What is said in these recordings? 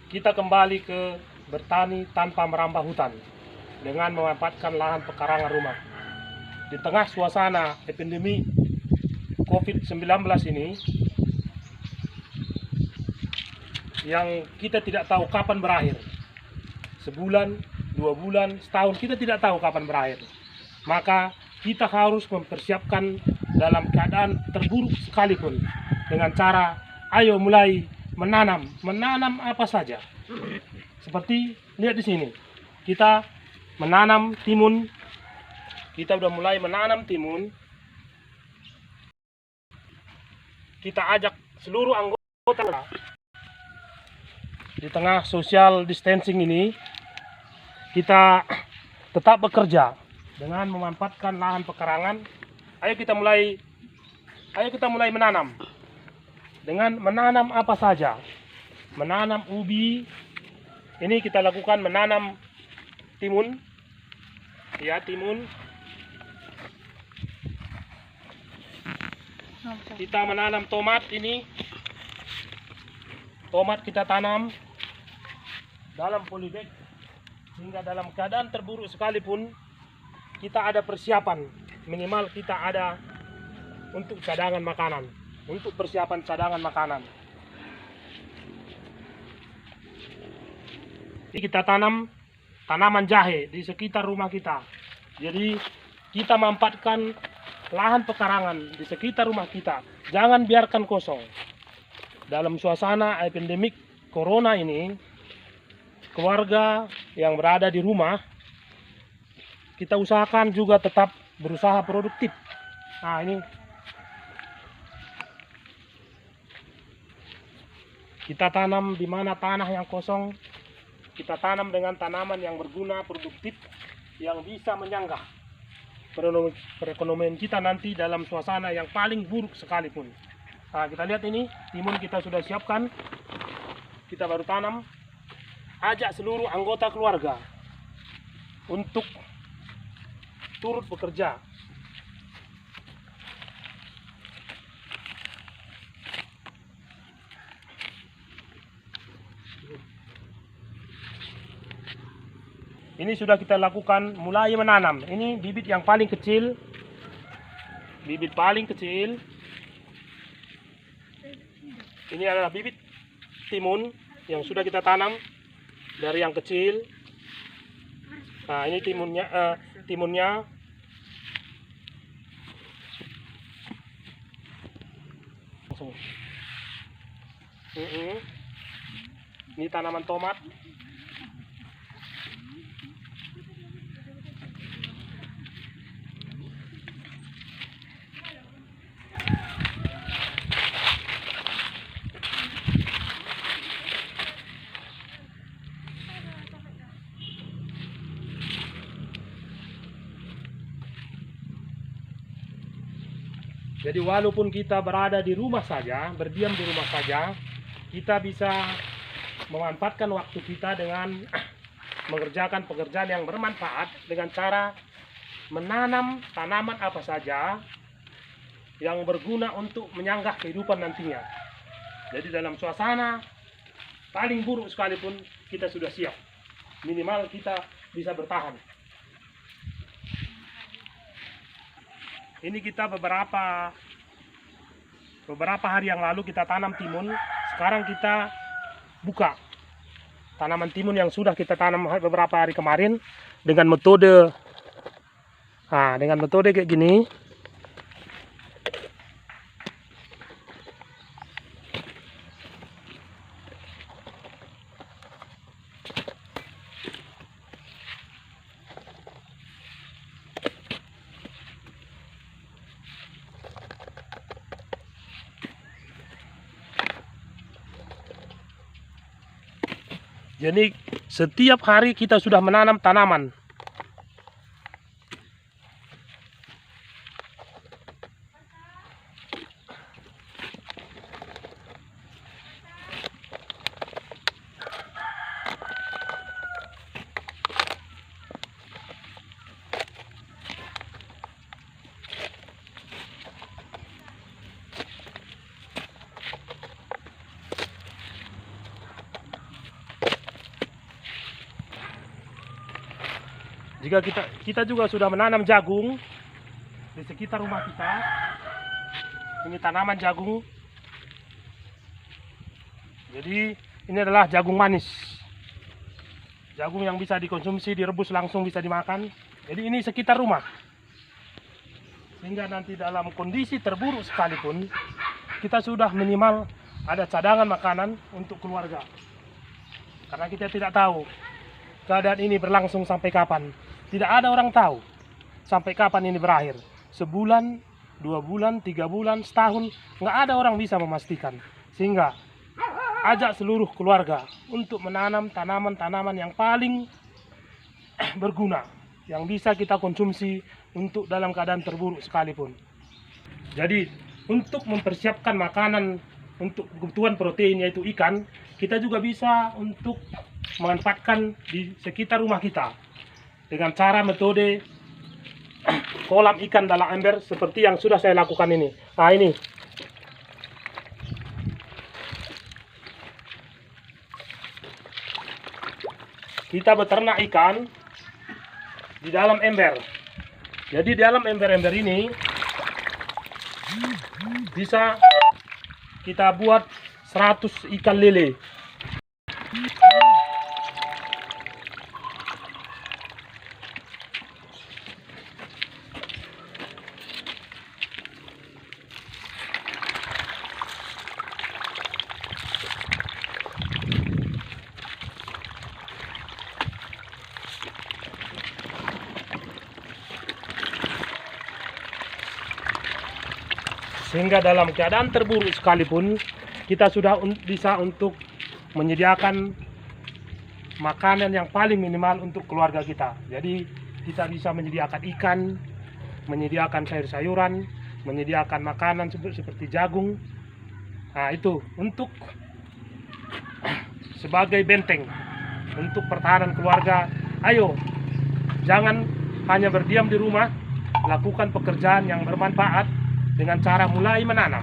kita kembali ke bertani tanpa merambah hutan dengan memanfaatkan lahan pekarangan rumah. Di tengah suasana epidemi COVID-19 ini, yang kita tidak tahu kapan berakhir, sebulan, 2 bulan, setahun, kita tidak tahu kapan berakhir. Maka kita harus mempersiapkan dalam keadaan terburuk sekalipun dengan cara ayo mulai menanam apa saja. Seperti lihat di sini, kita menanam timun. Kita sudah mulai menanam timun. Kita ajak seluruh anggota di tengah social distancing ini, kita tetap bekerja dengan memanfaatkan lahan pekarangan. Ayo kita mulai menanam. Dengan menanam apa saja. Menanam ubi. Ini kita lakukan menanam timun. Ya, timun. Kita menanam tomat ini. Tomat kita tanam dalam polybag, sehingga dalam keadaan terburuk sekalipun kita ada persiapan, minimal kita ada untuk cadangan makanan, untuk persiapan cadangan makanan. Jadi kita tanam tanaman jahe di sekitar rumah kita. Jadi kita memanfaatkan lahan pekarangan di sekitar rumah kita. Jangan biarkan kosong. Dalam suasana epidemik corona ini, keluarga yang berada di rumah, kita usahakan juga tetap berusaha produktif. Nah, ini kita tanam di mana tanah yang kosong, kita tanam dengan tanaman yang berguna, produktif, yang bisa menyanggah perekonomian kita nanti dalam suasana yang paling buruk sekalipun. Nah, kita lihat ini, timun kita sudah siapkan, kita baru tanam. Ajak seluruh anggota keluarga untuk turut bekerja. Ini sudah kita lakukan, mulai menanam. Ini bibit yang paling kecil. Bibit paling kecil. Ini adalah bibit timun yang sudah kita tanam dari yang kecil. Nah, ini timunnya. Ini tanaman tomat. Jadi walaupun kita berada di rumah saja, berdiam di rumah saja, kita bisa memanfaatkan waktu kita dengan mengerjakan pekerjaan yang bermanfaat dengan cara menanam tanaman apa saja yang berguna untuk menyanggah kehidupan nantinya. Jadi dalam suasana paling buruk sekalipun kita sudah siap. Minimal kita bisa bertahan. Ini kita beberapa hari yang lalu kita tanam timun. Sekarang kita buka tanaman timun yang sudah kita tanam beberapa hari kemarin dengan metode kayak gini. Jadi setiap hari kita sudah menanam tanaman. Jika kita juga sudah menanam jagung di sekitar rumah kita, ini tanaman jagung. Jadi ini adalah jagung manis, jagung yang bisa dikonsumsi, direbus langsung bisa dimakan. Jadi ini sekitar rumah, sehingga nanti dalam kondisi terburuk sekalipun kita sudah minimal ada cadangan makanan untuk keluarga, karena kita tidak tahu keadaan ini berlangsung sampai kapan. Tidak ada orang tahu sampai kapan ini berakhir. Sebulan, 2 bulan, 3 bulan, setahun, nggak ada orang bisa memastikan. Sehingga ajak seluruh keluarga untuk menanam tanaman-tanaman yang paling berguna, yang bisa kita konsumsi untuk dalam keadaan terburuk sekalipun. Jadi untuk mempersiapkan makanan untuk kebutuhan protein yaitu ikan, kita juga bisa untuk memanfaatkan di sekitar rumah kita dengan cara metode kolam ikan dalam ember seperti yang sudah saya lakukan ini. Nah ini, kita beternak ikan di dalam ember. Jadi dalam ember-ember ini bisa kita buat 100 ikan lele. Sehingga dalam keadaan terburuk sekalipun kita sudah bisa untuk menyediakan makanan yang paling minimal untuk keluarga kita. Jadi kita bisa menyediakan ikan, menyediakan sayur-sayuran, menyediakan makanan seperti jagung. Nah itu untuk sebagai benteng untuk pertahanan keluarga. Ayo, jangan hanya berdiam di rumah, lakukan pekerjaan yang bermanfaat dengan cara mulai menanam.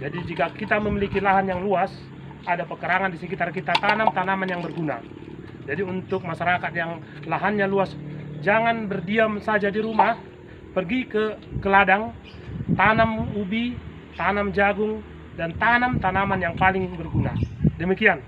Jadi jika kita memiliki lahan yang luas, ada pekarangan di sekitar kita, tanam tanaman yang berguna. Jadi untuk masyarakat yang lahannya luas, jangan berdiam saja di rumah, pergi ke ladang, tanam ubi, tanam jagung, dan tanam tanaman yang paling berguna. Demikian.